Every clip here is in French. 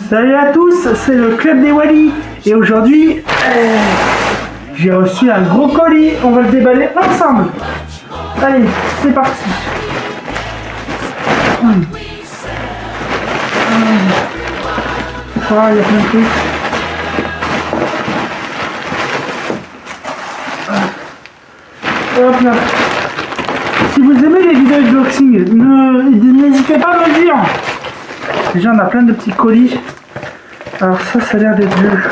Salut à tous, c'est le club des Wally et aujourd'hui j'ai reçu un gros colis, on va le déballer ensemble. Allez, c'est parti. Oh, il y a plein de trucs. Hop là. Si vous aimez les vidéos de boxing, n'hésitez pas à me le dire. Déjà on a plein de petits colis. Alors ça a l'air d'être vieux.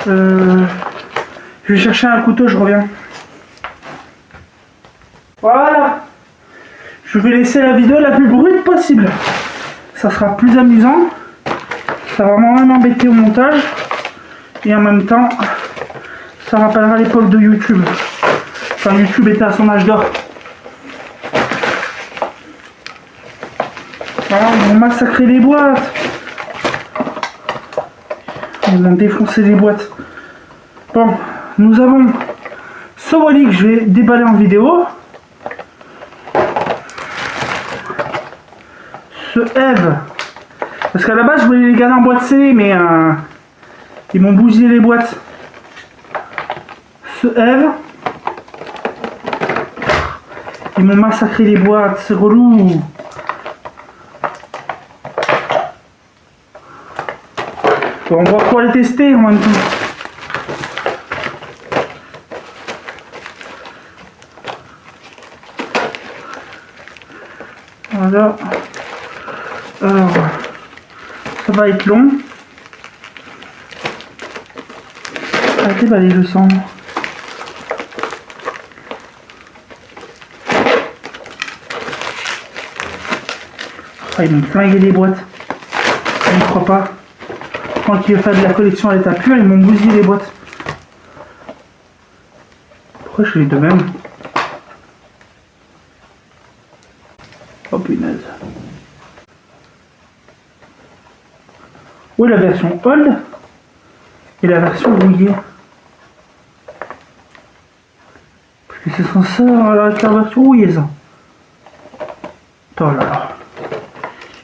Je vais chercher un couteau, je reviens. Voilà. Je vais laisser la vidéo la plus brute possible. Ça sera plus amusant. Ça va moins m'embêter au montage. Et en même temps, ça rappellera l'époque de YouTube. Quand YouTube était à son âge d'or. Voilà, ils vont massacrer les boîtes. Ils vont défoncer les boîtes. Bon, nous avons ce Wally que je vais déballer en vidéo. Ce Eve. Parce qu'à la base, je voulais les garder en boîte scellée, mais ils m'ont bousillé les boîtes. Ce Eve. Ils m'ont massacré les boîtes, c'est relou. Bon, on va pouvoir les tester en même temps. Voilà. Alors, ça va être long. Arrêtez d'aller le sang. Ah, ils m'ont flingué les boîtes. Je ne crois pas. Quand il veut faire de la collection à l'état pur, ils m'ont bousillé les boîtes. Pourquoi je fais les deux mêmes? Oh punaise. Où est la version old et la version rouillée? Parce que c'est censé avoir la version rouillée ça. Oh là là.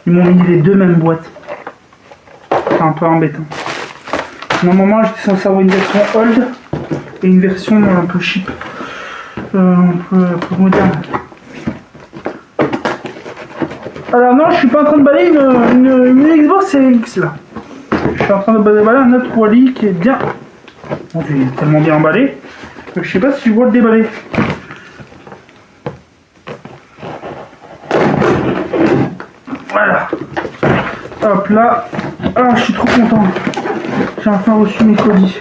Ils m'ont mis les deux mêmes boîtes. C'est un peu embêtant. Normalement j'étais censé avoir une version old et une version un peu cheap. Un peu moderne. Alors non, je suis pas en train de balayer une Xbox Series X là. Je suis en train de balayer un autre Wally qui est bien. Bon, il est tellement bien emballé que je sais pas si je vois le déballer. Voilà. Hop là. Ah, je suis trop content. J'ai enfin reçu mes colis.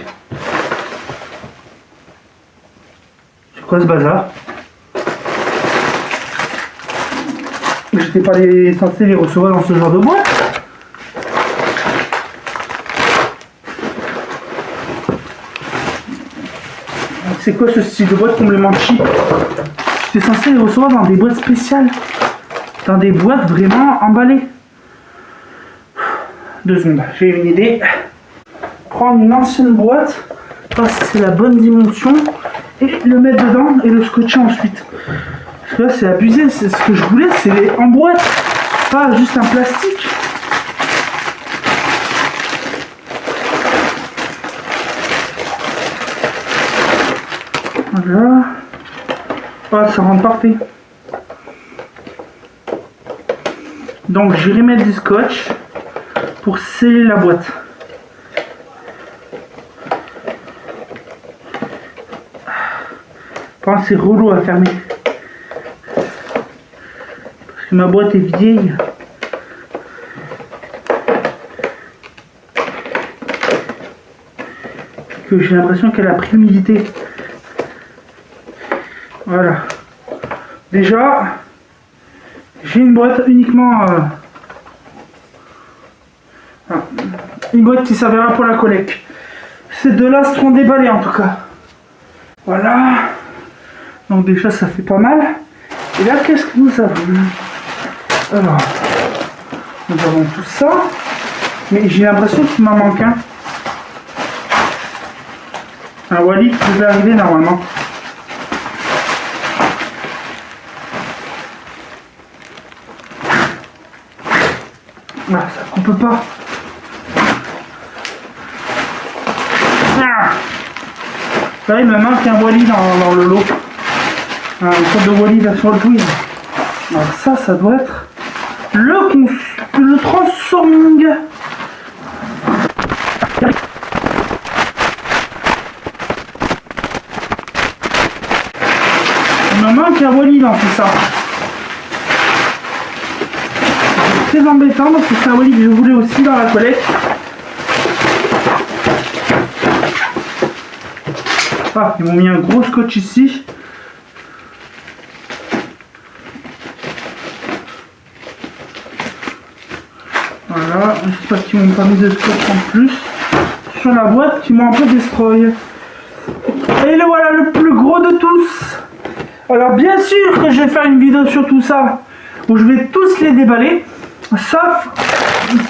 C'est quoi ce bazar? J'étais pas censé les recevoir dans ce genre de boîte. C'est quoi ce style de boîte complètement cheap? J'étais censé les recevoir dans des boîtes spéciales. Dans des boîtes vraiment emballées. 2 secondes, j'ai une idée. Prendre une ancienne boîte, voir si c'est la bonne dimension, et le mettre dedans et le scotcher ensuite. Parce que là c'est abusé, c'est ce que je voulais, c'est en boîte, pas juste un plastique. Voilà. Ah, ça rentre parfait. Donc j'irai mettre du scotch pour sceller la boîte. Par contre, c'est relou à fermer. Parce que ma boîte est vieille. Que j'ai l'impression qu'elle a pris l'humidité. Voilà. Déjà, j'ai une boîte uniquement... une boîte qui servira pour la collecte. Ces deux-là seront déballés en tout cas. Voilà. Donc déjà ça fait pas mal. Et là qu'est-ce que nous avons? Alors, nous avons tout ça. Mais j'ai l'impression qu'il m'en manque un. Un Wally qui devait arriver normalement. Ah, ça coupe pas. Là, il me manque un Wally dans le lot. Un code de Wally version Twin. Alors ça doit être le transforming. Il me manque un Wally dans tout ça. C'est très embêtant parce que c'est un Wally que je voulais aussi dans la collecte. Ah, ils m'ont mis un gros scotch ici. Voilà, j'espère qu'ils m'ont pas mis de scotch en plus sur la boîte qui m'ont un peu destroy. Et le voilà, le plus gros de tous. Alors bien sûr que je vais faire une vidéo sur tout ça où je vais tous les déballer, sauf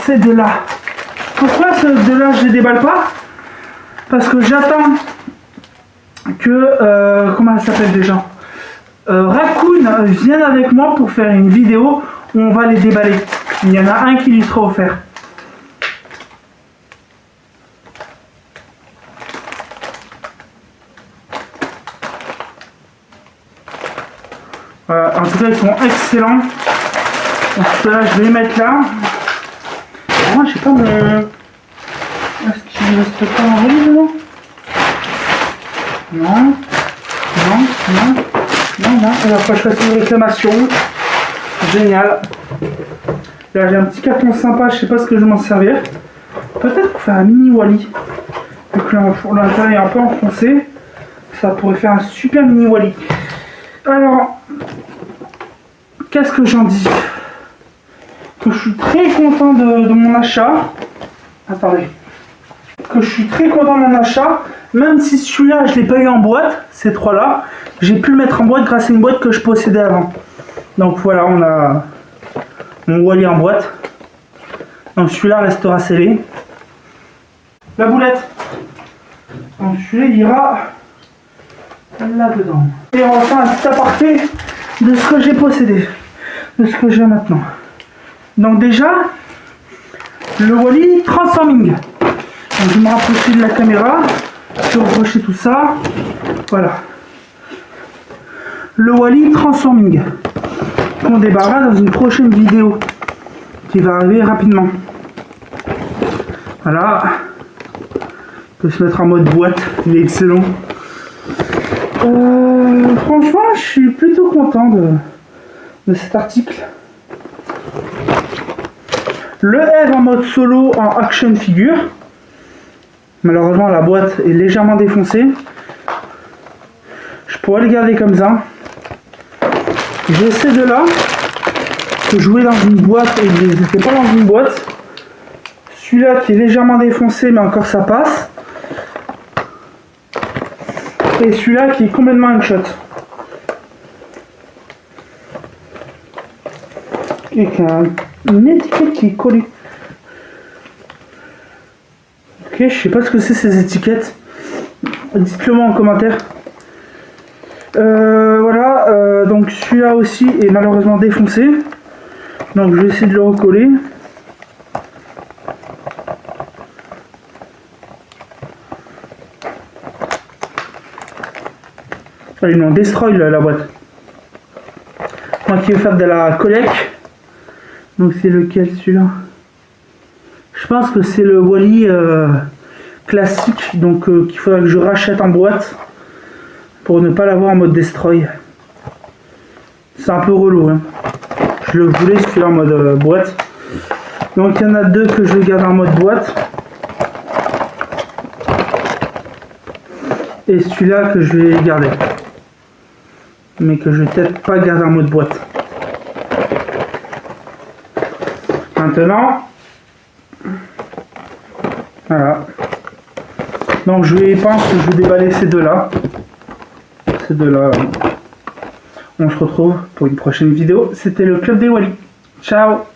ces deux-là. Pourquoi ces deux-là je les déballe pas? Parce que j'attends que comment elle s'appelle déjà, Raccoon vienne avec moi pour faire une vidéo où on va les déballer. Il y en a un qui lui sera offert. Voilà, en tout cas ils sont excellents. Donc ceux-là je vais les mettre là. Moi je sais pas mon... Est-ce qu'il reste pas en rallye dedans? Non. Alors faut que je fasse une réclamation. Génial. Là j'ai un petit carton sympa, je sais pas ce que je vais m'en servir. Peut-être pour faire un mini Wally. Vu que l'intérieur est un peu enfoncé, ça pourrait faire un super mini Wally. Alors, qu'est-ce que j'en dis? Que je suis très content de mon achat. Attendez. Que je suis très content de mon achat. Même si celui-là, je ne l'ai pas eu en boîte, ces trois-là, j'ai pu le mettre en boîte grâce à une boîte que je possédais avant. Donc voilà, on a mon Wally en boîte. Donc celui-là restera scellé. La boulette. Donc celui-là il ira là-dedans. Et on va faire un petit aparté de ce que j'ai possédé. De ce que j'ai maintenant. Donc déjà, le Wally Transforming. Donc je vais me rapprocher de la caméra. Je vais rapprocher tout ça. Voilà. Le Wally Transforming. On débarquera dans une prochaine vidéo qui va arriver rapidement. Voilà. On peut se mettre en mode boîte. Il est excellent. Franchement, je suis plutôt content de cet article. Le Eve en mode solo en action figure. Malheureusement, la boîte est légèrement défoncée. Je pourrais le garder comme ça. J'ai ces deux-là que je jouais dans une boîte et ils n'étaient pas dans une boîte. Celui-là qui est légèrement défoncé, mais encore ça passe. Et celui-là qui est complètement un shot. Et qui a une étiquette qui est collée. Ok, je sais pas ce que c'est ces étiquettes. Dites-le moi en commentaire. Voilà, donc celui-là aussi est malheureusement défoncé. Donc je vais essayer de le recoller. Ils m'ont destroy la boîte. Moi qui vais faire de la collecte. Donc c'est lequel celui-là? Je pense que c'est le Wally classique. Donc qu'il faudra que je rachète en boîte. Pour ne pas l'avoir en mode destroy. C'est un peu relou. Hein. Je le voulais celui-là en mode boîte. Donc il y en a deux que je vais garder en mode boîte. Et celui-là que je vais garder. Mais que je vais peut-être pas garder en mode boîte. Maintenant, voilà. Donc je pense que je vais déballer ces deux-là. Ces deux-là. On se retrouve pour une prochaine vidéo. C'était le Club des Wally. Ciao!